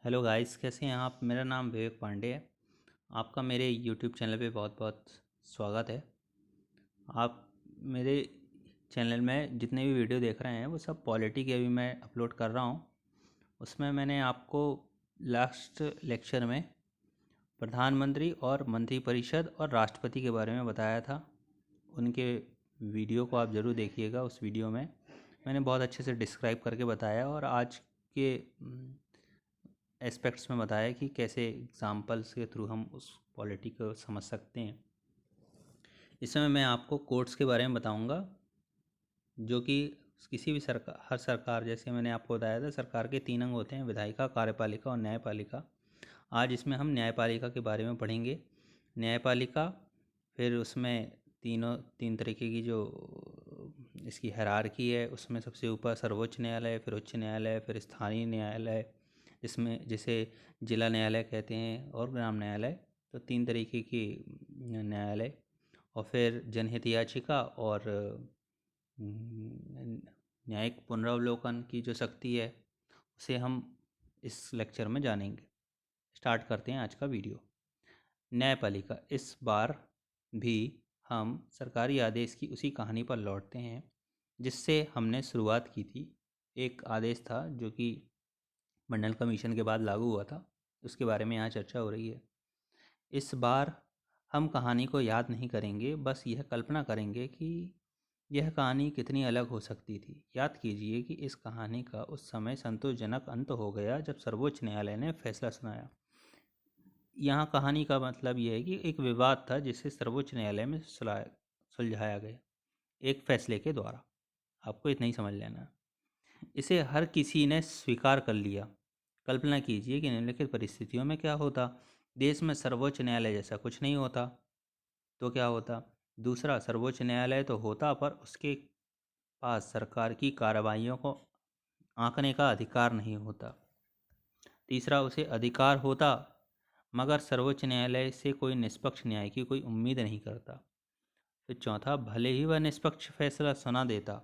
Hello guys, कैसे हैं आप। मेरा नाम विवेक पांडे है। आपका मेरे यूट्यूब चैनल पे बहुत बहुत स्वागत है। आप मेरे चैनल में जितने भी वीडियो देख रहे हैं वो सब पॉलिटी के अभी मैं अपलोड कर रहा हूँ। उसमें मैंने आपको लास्ट लेक्चर में प्रधानमंत्री और मंत्रिपरिषद और राष्ट्रपति के बारे में बताया था। उनके वीडियो को आप ज़रूर देखिएगा। उस वीडियो में मैंने बहुत अच्छे से डिस्क्राइब करके बताया और आज के एस्पेक्ट्स में बताया कि कैसे एग्जाम्पल्स के थ्रू हम उस पॉलिटी को समझ सकते हैं। इस समय मैं आपको कोर्ट्स के बारे में बताऊंगा, जो कि किसी भी हर सरकार, जैसे मैंने आपको बताया था, सरकार के 3 अंग होते हैं: विधायिका, कार्यपालिका और न्यायपालिका। आज इसमें हम न्यायपालिका के बारे में पढ़ेंगे। न्यायपालिका, फिर उसमें तीन तरीके की जो इसकी हायरार्की है, उसमें सबसे ऊपर सर्वोच्च न्यायालय, फिर उच्च न्यायालय, फिर स्थानीय न्यायालय, जिसे जिला न्यायालय कहते हैं, और ग्राम न्यायालय। तो 3 तरीके की न्यायालय। और फिर जनहित याचिका और न्यायिक पुनरावलोकन की जो शक्ति है, उसे हम इस लेक्चर में जानेंगे। स्टार्ट करते हैं आज का वीडियो। न्यायपालिका। इस बार भी हम सरकारी आदेश की उसी कहानी पर लौटते हैं जिससे हमने शुरुआत की थी। एक आदेश था जो कि मंडल कमीशन के बाद लागू हुआ था, उसके बारे में यहाँ चर्चा हो रही है। इस बार हम कहानी को याद नहीं करेंगे, बस यह कल्पना करेंगे कि यह कहानी कितनी अलग हो सकती थी। याद कीजिए कि इस कहानी का उस समय संतोषजनक अंत हो गया जब सर्वोच्च न्यायालय ने फैसला सुनाया। यहाँ कहानी का मतलब यह है कि एक विवाद था जिसे सर्वोच्च न्यायालय में सुलझाया गया एक फैसले के द्वारा। आपको इतना ही समझ लेना। इसे हर किसी ने स्वीकार कर लिया। कल्पना कीजिए कि निम्नलिखित परिस्थितियों में क्या होता। देश में सर्वोच्च न्यायालय जैसा कुछ नहीं होता तो क्या होता। दूसरा, सर्वोच्च न्यायालय तो होता पर उसके पास सरकार की कार्रवाइयों को आंकने का अधिकार नहीं होता। तीसरा, उसे अधिकार होता मगर सर्वोच्च न्यायालय से कोई निष्पक्ष न्याय की कोई उम्मीद नहीं करता। फिर चौथा, भले ही वह निष्पक्ष फैसला सुना देता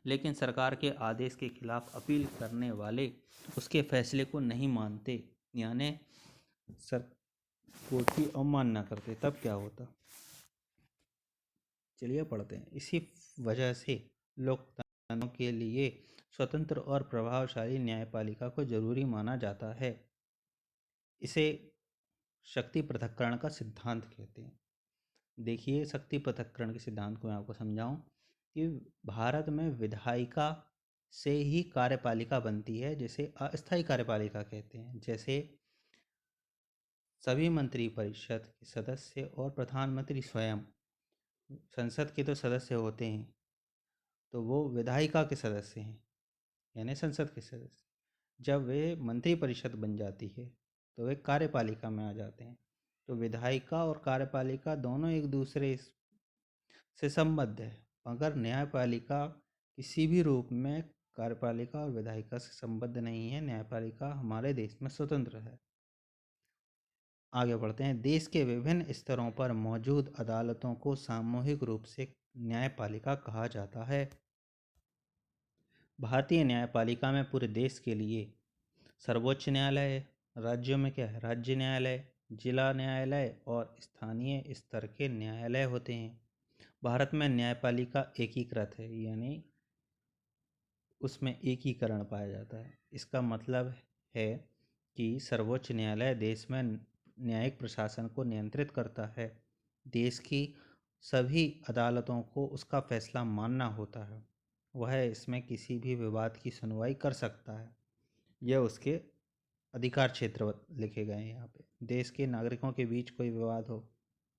लेकिन सरकार के आदेश के खिलाफ अपील करने वाले उसके फैसले को नहीं मानते, यानी सर कोर्ट की अवमानना करते, तब क्या होता। चलिए पढ़ते हैं। इसी वजह से लोकतंत्र के लिए स्वतंत्र और प्रभावशाली न्यायपालिका को जरूरी माना जाता है। इसे शक्ति पृथक्करण का सिद्धांत कहते हैं। देखिए, शक्ति पृथक्करण के सिद्धांत को मैं आपको समझाऊं कि भारत में विधायिका से ही कार्यपालिका बनती है, जिसे अस्थायी कार्यपालिका कहते हैं। जैसे सभी मंत्रिपरिषद के सदस्य और प्रधानमंत्री स्वयं संसद के तो सदस्य होते हैं, तो वो विधायिका के सदस्य हैं, यानी संसद के सदस्य। जब वे मंत्रिपरिषद बन जाती है तो वे कार्यपालिका में आ जाते हैं। तो विधायिका और कार्यपालिका दोनों एक दूसरे से संबद्ध है, मगर न्यायपालिका किसी भी रूप में कार्यपालिका और विधायिका से संबद्ध नहीं है। न्यायपालिका हमारे देश में स्वतंत्र है। आगे बढ़ते हैं। देश के विभिन्न स्तरों पर मौजूद अदालतों को सामूहिक रूप से न्यायपालिका कहा जाता है। भारतीय न्यायपालिका में पूरे देश के लिए सर्वोच्च न्यायालय है। राज्यों में क्या है? राज्य न्यायालय, जिला न्यायालय और स्थानीय स्तर के न्यायालय होते हैं। भारत में न्यायपालिका एकीकृत है, यानी उसमें एकीकरण पाया जाता है। इसका मतलब है कि सर्वोच्च न्यायालय देश में न्यायिक प्रशासन को नियंत्रित करता है। देश की सभी अदालतों को उसका फैसला मानना होता है। वह इसमें किसी भी विवाद की सुनवाई कर सकता है। यह उसके अधिकार क्षेत्र लिखे गए हैं यहाँ पे। देश के नागरिकों के बीच कोई विवाद हो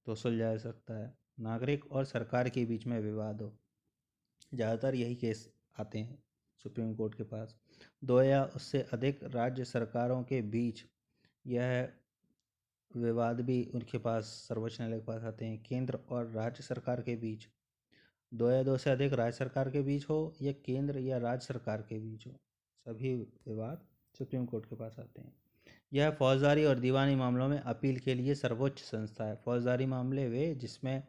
तो सुलझा जा सकता है। नागरिक और सरकार के बीच में विवाद हो, ज़्यादातर यही केस आते हैं सुप्रीम कोर्ट के पास। 2 या उससे अधिक राज्य सरकारों के बीच यह विवाद भी उनके पास, सर्वोच्च न्यायालय के पास आते हैं। केंद्र और राज्य सरकार के बीच, 2 या 2 से अधिक राज्य सरकार के बीच हो या केंद्र या राज्य सरकार के बीच हो, सभी विवाद सुप्रीम कोर्ट के पास आते हैं। यह फौजदारी और दीवानी मामलों में अपील के लिए सर्वोच्च संस्था है। फौजदारी मामले वे जिसमें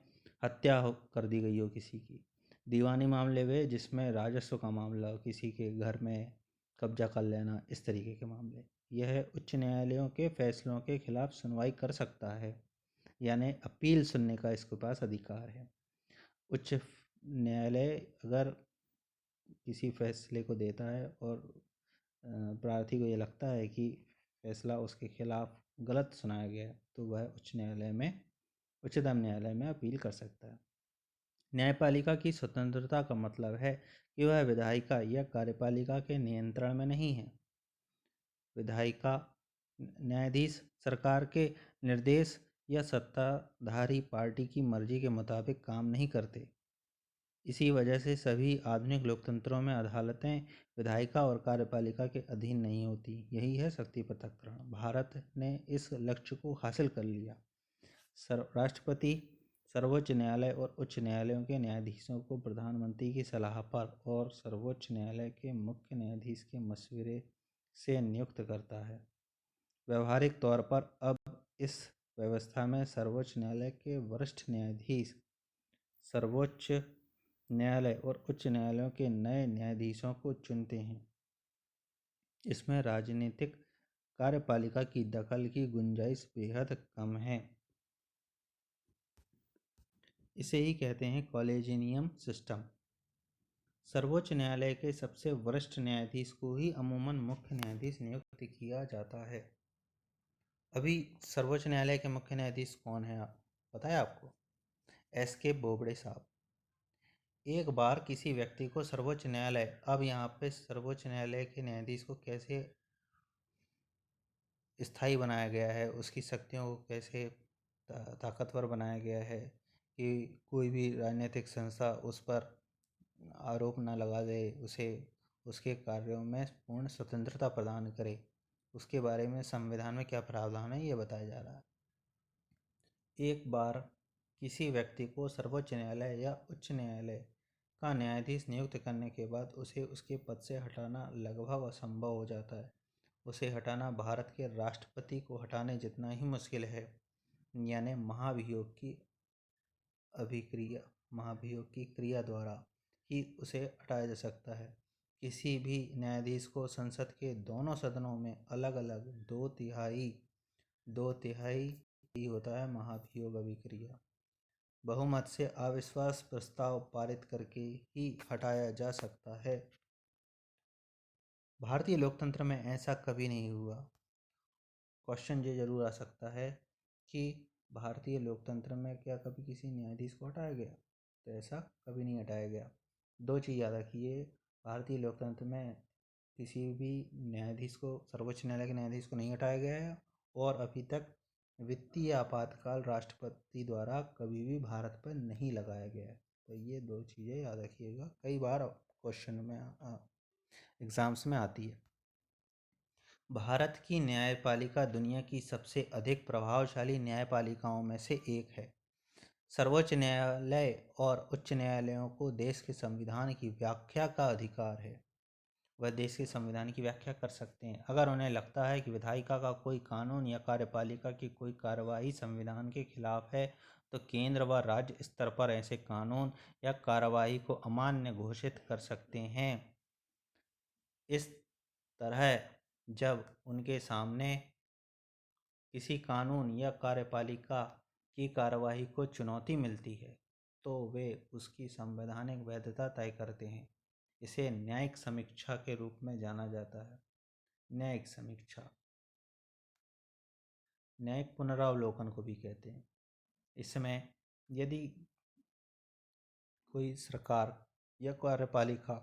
हत्या कर दी गई हो किसी की। दीवानी मामले वे जिसमें राजस्व का मामला हो, किसी के घर में कब्जा कर लेना, इस तरीके के मामले। यह उच्च न्यायालयों के फैसलों के खिलाफ सुनवाई कर सकता है, यानी अपील सुनने का इसके पास अधिकार है। उच्च न्यायालय अगर किसी फैसले को देता है और प्रार्थी को ये लगता है कि फैसला उसके खिलाफ गलत सुनाया गया है, तो वह उच्चतम न्यायालय में अपील कर सकता है। न्यायपालिका की स्वतंत्रता का मतलब है कि वह विधायिका या कार्यपालिका के नियंत्रण में नहीं है। विधायिका न्यायाधीश सरकार के निर्देश या सत्ताधारी पार्टी की मर्जी के मुताबिक काम नहीं करते। इसी वजह से सभी आधुनिक लोकतंत्रों में अदालतें विधायिका और कार्यपालिका के अधीन नहीं होती। यही है शक्ति पृथक्करण। भारत ने इस लक्ष्य को हासिल कर लिया। राष्ट्रपति, सर्वोच्च न्यायालय और उच्च न्यायालयों के न्यायाधीशों को प्रधानमंत्री की सलाह पर और सर्वोच्च न्यायालय के मुख्य न्यायाधीश के मशवरे से नियुक्त करता है। व्यवहारिक तौर पर अब इस व्यवस्था में सर्वोच्च न्यायालय के वरिष्ठ न्यायाधीश सर्वोच्च न्यायालय और उच्च न्यायालयों के नए न्यायाधीशों को चुनते हैं। इसमें राजनीतिक कार्यपालिका की दखल की गुंजाइश बेहद कम है। इसे ही कहते हैं कॉलेजियम सिस्टम। सर्वोच्च न्यायालय के सबसे वरिष्ठ न्यायाधीश को ही अमूमन मुख्य न्यायाधीश नियुक्त किया जाता है। अभी सर्वोच्च न्यायालय के मुख्य न्यायाधीश कौन है पता है आपको? एस.के. बोबड़े साहब। एक बार किसी व्यक्ति को सर्वोच्च न्यायालय, अब यहाँ पे सर्वोच्च न्यायालय के न्यायाधीश को कैसे स्थायी बनाया गया है, उसकी शक्तियों को कैसे ताकतवर बनाया गया है कि कोई भी राजनीतिक संस्था उस पर आरोप न लगा दे, उसे उसके कार्यों में पूर्ण स्वतंत्रता प्रदान करे। उसके बारे में संविधान में क्या प्रावधान है ये बताया जा रहा है। एक बार किसी व्यक्ति को सर्वोच्च न्यायालय या उच्च न्यायालय का न्यायाधीश नियुक्त करने के बाद उसे उसके पद से हटाना लगभग असंभव हो जाता है। उसे हटाना भारत के राष्ट्रपति को हटाने जितना ही मुश्किल है, यानी महाभियोग की क्रिया द्वारा ही उसे हटाया जा सकता है। किसी भी न्यायाधीश को संसद के दोनों सदनों में अलग अलग दो तिहाई होता है महाभियोग अभिक्रिया। बहुमत से अविश्वास प्रस्ताव पारित करके ही हटाया जा सकता है। भारतीय लोकतंत्र में ऐसा कभी नहीं हुआ। क्वेश्चन ये जरूर आ सकता है कि भारतीय लोकतंत्र में क्या कभी किसी न्यायाधीश को हटाया गया? तो ऐसा कभी नहीं हटाया गया। दो चीज़ याद रखिए, भारतीय लोकतंत्र में किसी भी न्यायाधीश को, सर्वोच्च न्यायालय के न्यायाधीश को नहीं हटाया गया है, और अभी तक वित्तीय आपातकाल राष्ट्रपति द्वारा कभी भी भारत पर नहीं लगाया गया है। तो ये दो चीज़ें याद रखिएगा, कई बार क्वेश्चन में एग्जाम्स में आती है। भारत की न्यायपालिका दुनिया की सबसे अधिक प्रभावशाली न्यायपालिकाओं में से एक है। सर्वोच्च न्यायालय और उच्च न्यायालयों को देश के संविधान की व्याख्या का अधिकार है। वह देश के संविधान की व्याख्या कर सकते हैं। अगर उन्हें लगता है कि विधायिका का कोई कानून या कार्यपालिका की कोई कार्यवाही संविधान के खिलाफ है, तो केंद्र व राज्य स्तर पर ऐसे कानून या कार्यवाही को अमान्य घोषित कर सकते हैं। इस तरह जब उनके सामने किसी कानून या कार्यपालिका की कार्यवाही को चुनौती मिलती है, तो वे उसकी संवैधानिक वैधता तय करते हैं। इसे न्यायिक समीक्षा के रूप में जाना जाता है। न्यायिक समीक्षा, न्यायिक पुनरावलोकन को भी कहते हैं। इसमें यदि कोई सरकार या कार्यपालिका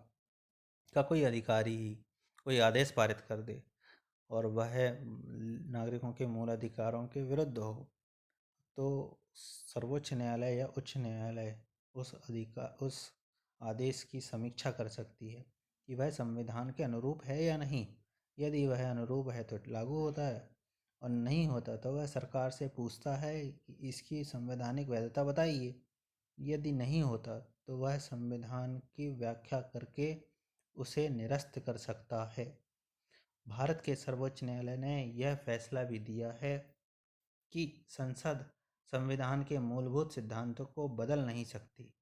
का कोई अधिकारी ही कोई आदेश पारित कर दे और वह नागरिकों के मूल अधिकारों के विरुद्ध हो, तो सर्वोच्च न्यायालय या उच्च न्यायालय उस आदेश की समीक्षा कर सकती है कि वह संविधान के अनुरूप है या नहीं। यदि वह अनुरूप है तो लागू होता है, और नहीं होता तो वह सरकार से पूछता है कि इसकी संवैधानिक वैधता बताइए। यदि नहीं होता तो वह संविधान की व्याख्या करके उसे निरस्त कर सकता है। भारत के सर्वोच्च न्यायालय ने यह फैसला भी दिया है कि संसद संविधान के मूलभूत सिद्धांतों को बदल नहीं सकती,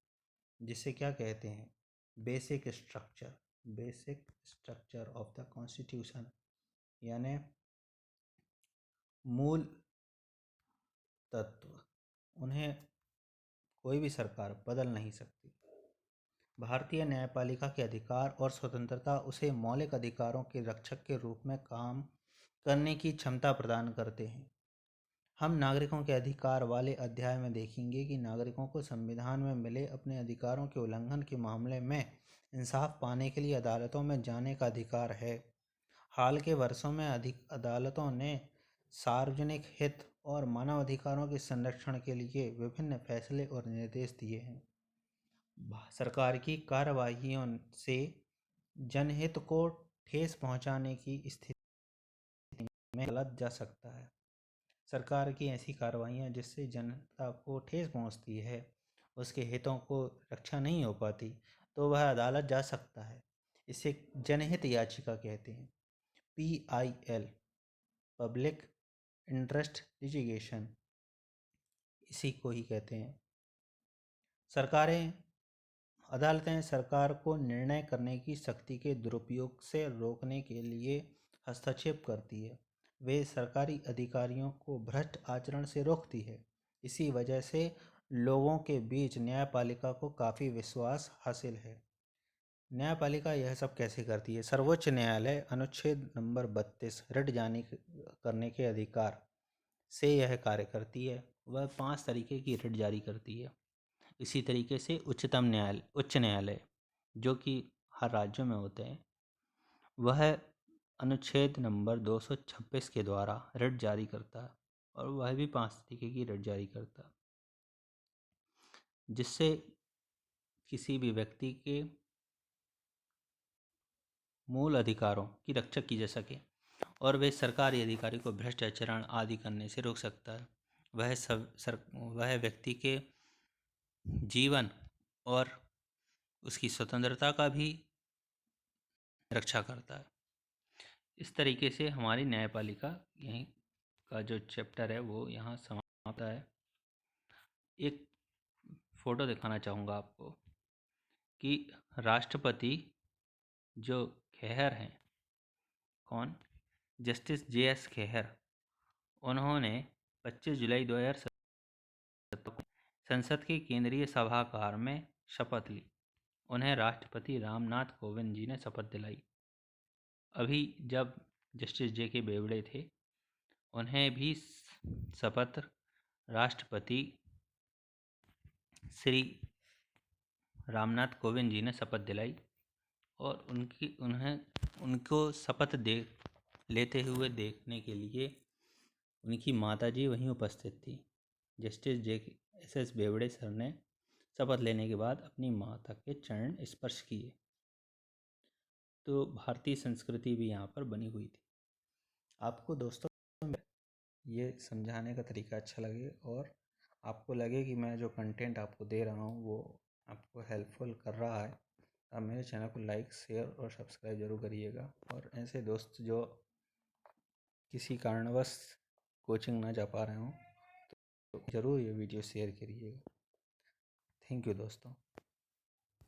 जिसे क्या कहते हैं, basic structure of the constitution, यानी मूल तत्व, उन्हें कोई भी सरकार बदल नहीं सकती। भारतीय न्यायपालिका के अधिकार और स्वतंत्रता उसे मौलिक अधिकारों के रक्षक के रूप में काम करने की क्षमता प्रदान करते हैं। हम नागरिकों के अधिकार वाले अध्याय में देखेंगे कि नागरिकों को संविधान में मिले अपने अधिकारों के उल्लंघन के मामले में इंसाफ पाने के लिए अदालतों में जाने का अधिकार है। हाल के वर्षों में अधिक अदालतों ने सार्वजनिक हित और मानव अधिकारों के संरक्षण के लिए विभिन्न फैसले और निर्देश दिए हैं। सरकार की कार्यवाहियों से जनहित को ठेस पहुंचाने की स्थिति में गलत जा सकता है। सरकार की ऐसी कार्रवाइयाँ जिससे जनता को ठेस पहुंचती है, उसके हितों को रक्षा नहीं हो पाती, तो वह अदालत जा सकता है। इसे जनहित याचिका कहते हैं। PIL, पब्लिक इंटरेस्ट लिटिगेशन, इसी को ही कहते हैं। अदालतें सरकार को निर्णय करने की शक्ति के दुरुपयोग से रोकने के लिए हस्तक्षेप करती है। वे सरकारी अधिकारियों को भ्रष्ट आचरण से रोकती है। इसी वजह से लोगों के बीच न्यायपालिका को काफ़ी विश्वास हासिल है। न्यायपालिका यह सब कैसे करती है? सर्वोच्च न्यायालय अनुच्छेद नंबर 32 रिट जारी करने के अधिकार से यह कार्य करती है। वह 5 तरीके की रिट जारी करती है। इसी तरीके से उच्च न्यायालय जो कि हर राज्यों में होते हैं, वह अनुच्छेद नंबर 226 के द्वारा रिट जारी करता है और वह भी 5 तरीके की रिट जारी करता है, जिससे किसी भी व्यक्ति के मूल अधिकारों की रक्षा की जा सके और वे सरकारी अधिकारी को भ्रष्ट आचरण आदि करने से रोक सकता है। वह व्यक्ति के जीवन और उसकी स्वतंत्रता का भी रक्षा करता है। इस तरीके से हमारी न्यायपालिका यहीं का जो चैप्टर है वो यहाँ समाप्त होता है। एक फ़ोटो दिखाना चाहूँगा आपको कि राष्ट्रपति जो खेहर हैं, कौन? जस्टिस JS खेहर, उन्होंने 25 जुलाई 2017 को संसद के केंद्रीय सभागार में शपथ ली। उन्हें राष्ट्रपति रामनाथ कोविंद जी ने शपथ दिलाई। अभी जब जस्टिस JK बेवड़े थे, उन्हें भी शपथ राष्ट्रपति श्री रामनाथ कोविंद जी ने शपथ दिलाई और उनको शपथ लेते हुए देखने के लिए उनकी माताजी वहीं उपस्थित थी। जस्टिस JS बेवड़े सर ने शपथ लेने के बाद अपनी माता के चरण स्पर्श किए। तो भारतीय संस्कृति भी यहाँ पर बनी हुई थी। आपको दोस्तों ये समझाने का तरीका अच्छा लगे और आपको लगे कि मैं जो कंटेंट आपको दे रहा हूँ वो आपको हेल्पफुल कर रहा है, आप मेरे चैनल को लाइक, शेयर और सब्सक्राइब ज़रूर करिएगा। और ऐसे दोस्त जो किसी कारणवश कोचिंग ना जा पा रहे हों तो ज़रूर ये वीडियो शेयर करिएगा। थैंक यू दोस्तों।